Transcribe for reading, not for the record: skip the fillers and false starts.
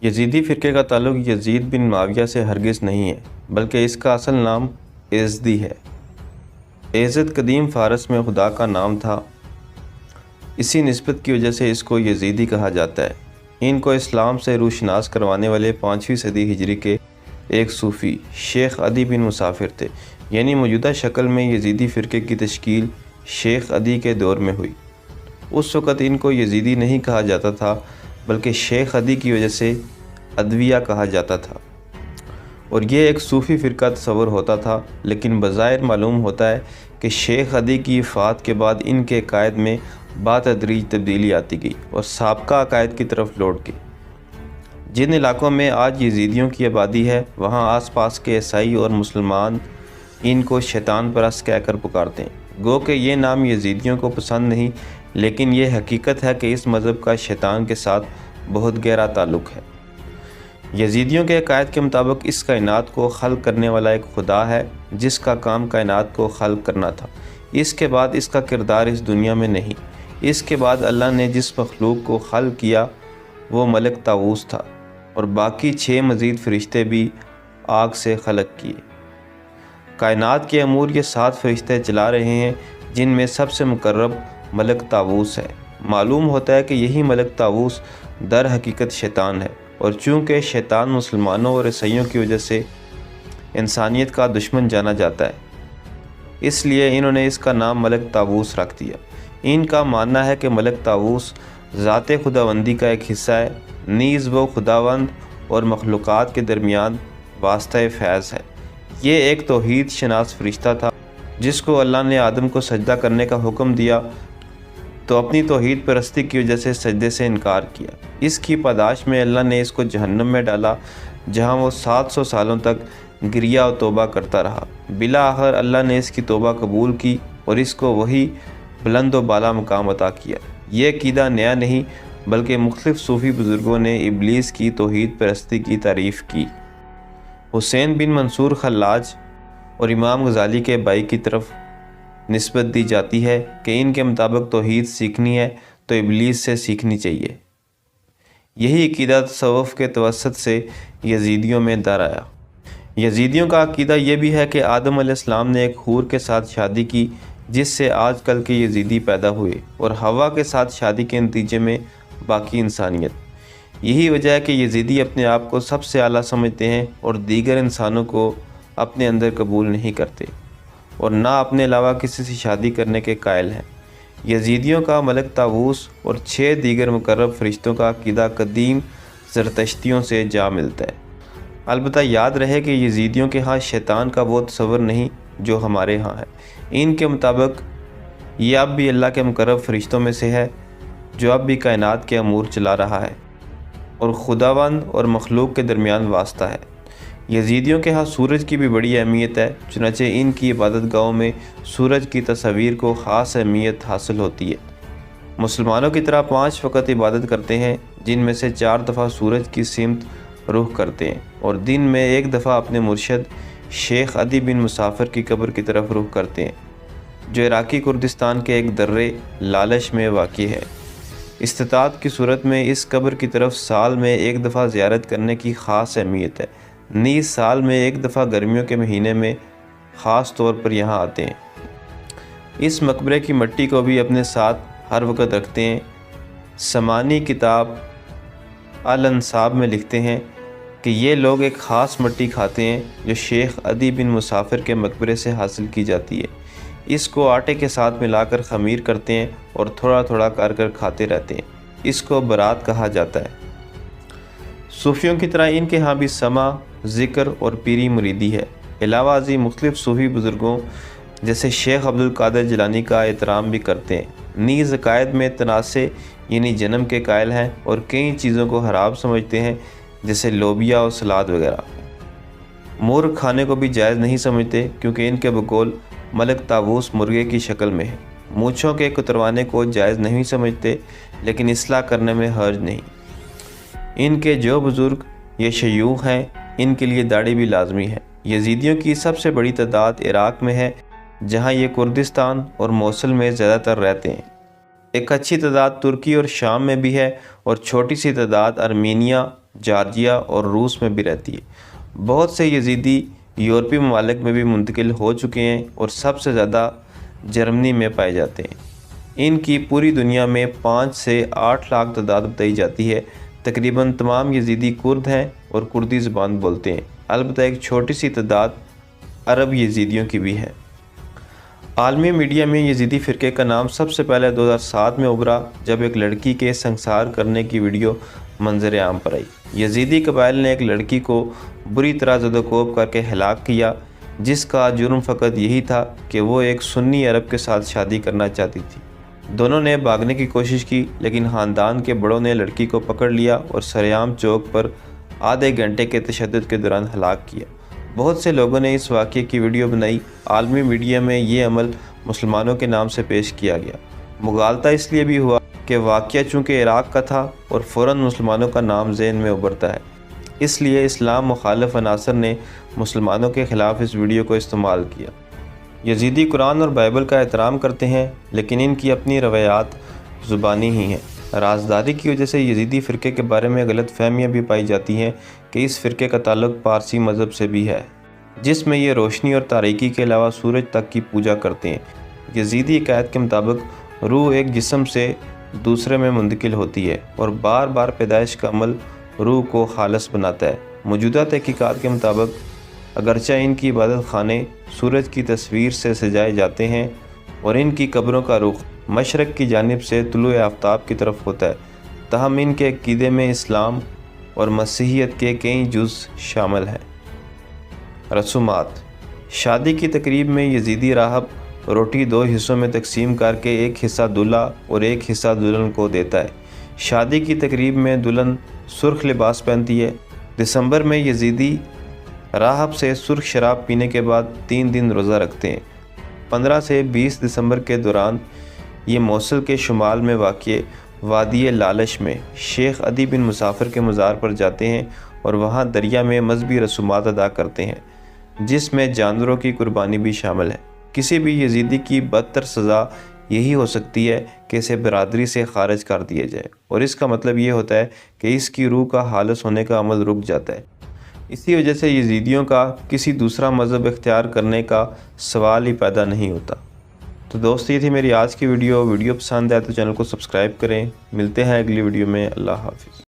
یزیدی فرقے کا تعلق یزید بن معاویہ سے ہرگز نہیں ہے، بلکہ اس کا اصل نام ایزدی ہے۔ ایزد قدیم فارس میں خدا کا نام تھا، اسی نسبت کی وجہ سے اس کو یزیدی کہا جاتا ہے۔ ان کو اسلام سے روشناس کروانے والے 5ویں صدی ہجری کے ایک صوفی شیخ عدی بن مسافر تھے، یعنی موجودہ شکل میں یزیدی فرقے کی تشکیل شیخ عدی کے دور میں ہوئی۔ اس وقت ان کو یزیدی نہیں کہا جاتا تھا، بلکہ شیخ عدی کی وجہ سے عدویہ کہا جاتا تھا، اور یہ ایک صوفی فرقہ تصور ہوتا تھا، لیکن بظاہر معلوم ہوتا ہے کہ شیخ عدی کی وفات کے بعد ان کے عقائد میں بتدریج تبدیلی آتی گئی اور سابقہ عقائد کی طرف لوٹ گئی۔ جن علاقوں میں آج یزیدیوں کی آبادی ہے، وہاں آس پاس کے عیسائی اور مسلمان ان کو شیطان پرست کہہ کر پکارتے ہیں۔ گو کہ یہ نام یزیدیوں کو پسند نہیں، لیکن یہ حقیقت ہے کہ اس مذہب کا شیطان کے ساتھ بہت گہرا تعلق ہے۔ یزیدیوں کے عقائد کے مطابق اس کائنات کو خلق کرنے والا ایک خدا ہے، جس کا کام کائنات کو خلق کرنا تھا۔ اس کے بعد اس کا کردار اس دنیا میں نہیں۔ اس کے بعد اللہ نے جس مخلوق کو خلق کیا وہ ملک طاووس تھا، اور باقی 6 مزید فرشتے بھی آگ سے خلق کیے۔ کائنات کے امور یہ 7 فرشتے چلا رہے ہیں، جن میں سب سے مقرب ملک طاووس ہے۔ معلوم ہوتا ہے کہ یہی ملک طاووس در حقیقت شیطان ہے، اور چونکہ شیطان مسلمانوں اور عیسائیوں کی وجہ سے انسانیت کا دشمن جانا جاتا ہے، اس لیے انہوں نے اس کا نام ملک طاووس رکھ دیا۔ ان کا ماننا ہے کہ ملک طاووس ذات خداوندی کا ایک حصہ ہے، نیز وہ خداوند اور مخلوقات کے درمیان واسطہ فیض ہے۔ یہ ایک توحید شناس فرشتہ تھا، جس کو اللہ نے آدم کو سجدہ کرنے کا حکم دیا تو اپنی توحید پرستی کی وجہ سے سجدے سے انکار کیا۔ اس کی پاداش میں اللہ نے اس کو جہنم میں ڈالا، جہاں وہ 700 سالوں تک گریہ و توبہ کرتا رہا۔ بالآخر اللہ نے اس کی توبہ قبول کی اور اس کو وہی بلند و بالا مقام عطا کیا۔ یہ عقیدہ نیا نہیں، بلکہ مختلف صوفی بزرگوں نے ابلیس کی توحید پرستی کی تعریف کی۔ حسین بن منصور خلاج اور امام غزالی کے بھائی کی طرف نسبت دی جاتی ہے کہ ان کے مطابق توحید سیکھنی ہے تو ابلیس سے سیکھنی چاہیے۔ یہی عقیدہ تصوف کے توسط سے یزیدیوں میں در آیا۔ یزیدیوں کا عقیدہ یہ بھی ہے کہ آدم علیہ السلام نے ایک حور کے ساتھ شادی کی، جس سے آج کل کے یزیدی پیدا ہوئے، اور حوا کے ساتھ شادی کے نتیجے میں باقی انسانیت۔ یہی وجہ ہے کہ یزیدی اپنے آپ کو سب سے اعلیٰ سمجھتے ہیں اور دیگر انسانوں کو اپنے اندر قبول نہیں کرتے، اور نہ اپنے علاوہ کسی سے شادی کرنے کے قائل ہیں۔ یزیدیوں کا ملک طاووس اور 6 دیگر مقرب فرشتوں کا عقیدہ قدیم زرتشتیوں سے جا ملتا ہے۔ البتہ یاد رہے کہ یزیدیوں کے ہاں شیطان کا وہ تصور نہیں جو ہمارے ہاں ہے۔ ان کے مطابق یہ اب بھی اللہ کے مقرب فرشتوں میں سے ہے، جو اب بھی کائنات کے امور چلا رہا ہے اور خداوند اور مخلوق کے درمیان واسطہ ہے۔ یزیدیوں کے ہاں سورج کی بھی بڑی اہمیت ہے، چنانچہ ان کی عبادت گاہوں میں سورج کی تصاویر کو خاص اہمیت حاصل ہوتی ہے۔ مسلمانوں کی طرح 5 وقت عبادت کرتے ہیں، جن میں سے 4 دفعہ سورج کی سمت رخ کرتے ہیں، اور دن میں 1 دفعہ اپنے مرشد شیخ عدی بن مسافر کی قبر کی طرف رخ کرتے ہیں، جو عراقی کردستان کے ایک درے لالش میں واقع ہے۔ استطاعت کی صورت میں اس قبر کی طرف سال میں 1 دفعہ زیارت کرنے کی خاص اہمیت ہے، نیز سال میں 1 دفعہ گرمیوں کے مہینے میں خاص طور پر یہاں آتے ہیں۔ اس مقبرے کی مٹی کو بھی اپنے ساتھ ہر وقت رکھتے ہیں۔ سمانی کتاب الانصاب میں لکھتے ہیں کہ یہ لوگ ایک خاص مٹی کھاتے ہیں جو شیخ عدی بن مسافر کے مقبرے سے حاصل کی جاتی ہے۔ اس کو آٹے کے ساتھ ملا کر خمیر کرتے ہیں اور تھوڑا تھوڑا کر کھاتے رہتے ہیں۔ اس کو برات کہا جاتا ہے۔ صوفیوں کی طرح ان کے ہاں بھی سمع، ذکر اور پیری مریدی ہے۔ علاوہ ازیں مختلف صوفی بزرگوں جیسے شیخ عبدالقادر جیلانی کا احترام بھی کرتے ہیں۔ نیز عقائد میں تناسع یعنی جنم کے قائل ہیں، اور کئی چیزوں کو حرام سمجھتے ہیں، جیسے لوبیا اور سلاد وغیرہ۔ مرغ کھانے کو بھی جائز نہیں سمجھتے، کیونکہ ان کے بقول ملک طاووس مرغے کی شکل میں ہے۔ مونچھوں کے کتروانے کو جائز نہیں سمجھتے، لیکن اصلاح کرنے میں حرج نہیں۔ ان کے جو بزرگ یہ شیوخ ہیں، ان کے لیے داڑھی بھی لازمی ہے۔ یزیدیوں کی سب سے بڑی تعداد عراق میں ہے، جہاں یہ کردستان اور موصل میں زیادہ تر رہتے ہیں۔ ایک اچھی تعداد ترکی اور شام میں بھی ہے، اور چھوٹی سی تعداد ارمینیا جارجیا اور روس میں بھی رہتی ہے۔ بہت سے یزیدی یورپی ممالک میں بھی منتقل ہو چکے ہیں اور سب سے زیادہ جرمنی میں پائے جاتے ہیں۔ ان کی پوری دنیا میں 5 سے 8 لاکھ تعداد بتائی جاتی ہے۔ تقریباً تمام یزیدی کرد ہیں اور کردی زبان بولتے ہیں، البتہ ایک چھوٹی سی تعداد عرب یزیدیوں کی بھی ہے۔ عالمی میڈیا میں یزیدی فرقے کا نام سب سے پہلے 2007 میں ابھرا جب ایک لڑکی کے سنسار کرنے کی ویڈیو منظر عام پر آئی۔ یزیدی قبائل نے ایک لڑکی کو بری طرح زد و کوب کر کے ہلاک کیا، جس کا جرم فقط یہی تھا کہ وہ ایک سنی عرب کے ساتھ شادی کرنا چاہتی تھی۔ دونوں نے بھاگنے کی کوشش کی، لیکن خاندان کے بڑوں نے لڑکی کو پکڑ لیا اور سریعام چوک پر آدھے گھنٹے کے تشدد کے دوران ہلاک کیا۔ بہت سے لوگوں نے اس واقعے کی ویڈیو بنائی۔ عالمی میڈیا میں یہ عمل مسلمانوں کے نام سے پیش کیا گیا۔ مغالطہ اس لیے بھی ہوا کہ واقعہ چونکہ عراق کا تھا اور فوراً مسلمانوں کا نام ذہن میں ابھرتا ہے، اس لیے اسلام مخالف عناصر نے مسلمانوں کے خلاف اس ویڈیو کو استعمال کیا۔ یزیدی قرآن اور بائبل کا احترام کرتے ہیں، لیکن ان کی اپنی روایات زبانی ہی ہیں۔ رازداری کی وجہ سے یزیدی فرقے کے بارے میں غلط فہمیاں بھی پائی جاتی ہیں کہ اس فرقے کا تعلق پارسی مذہب سے بھی ہے، جس میں یہ روشنی اور تاریکی کے علاوہ سورج تک کی پوجا کرتے ہیں۔ یزیدی عقائد کے مطابق روح ایک جسم سے دوسرے میں منتقل ہوتی ہے اور بار بار پیدائش کا عمل روح کو خالص بناتا ہے۔ موجودہ تحقیقات کے مطابق اگرچہ ان کی عبادت خانے سورج کی تصویر سے سجائے جاتے ہیں اور ان کی قبروں کا رخ مشرق کی جانب سے طلوع آفتاب کی طرف ہوتا ہے، تاہم ان کے عقیدے میں اسلام اور مسیحیت کے کئی جز شامل ہیں۔ رسومات: شادی کی تقریب میں یزیدی راہب روٹی 2 حصوں میں تقسیم کر کے ایک حصہ دولہا اور ایک حصہ دلہن کو دیتا ہے۔ شادی کی تقریب میں دلہن سرخ لباس پہنتی ہے۔ دسمبر میں یزیدی راہب سے سرخ شراب پینے کے بعد 3 دن روزہ رکھتے ہیں۔ 15 سے 20 دسمبر کے دوران یہ موصل کے شمال میں واقع وادی لالش میں شیخ عدی بن مسافر کے مزار پر جاتے ہیں اور وہاں دریا میں مذہبی رسومات ادا کرتے ہیں، جس میں جانوروں کی قربانی بھی شامل ہے۔ کسی بھی یزیدی کی بدتر سزا یہی ہو سکتی ہے کہ اسے برادری سے خارج کر دیا جائے، اور اس کا مطلب یہ ہوتا ہے کہ اس کی روح کا خالص ہونے کا عمل رک جاتا ہے۔ اسی وجہ سے یزیدیوں کا کسی دوسرا مذہب اختیار کرنے کا سوال ہی پیدا نہیں ہوتا۔ تو دوست، یہ تھی میری آج کی ویڈیو پسند ہے تو چینل کو سبسکرائب کریں۔ ملتے ہیں اگلی ویڈیو میں۔ اللہ حافظ۔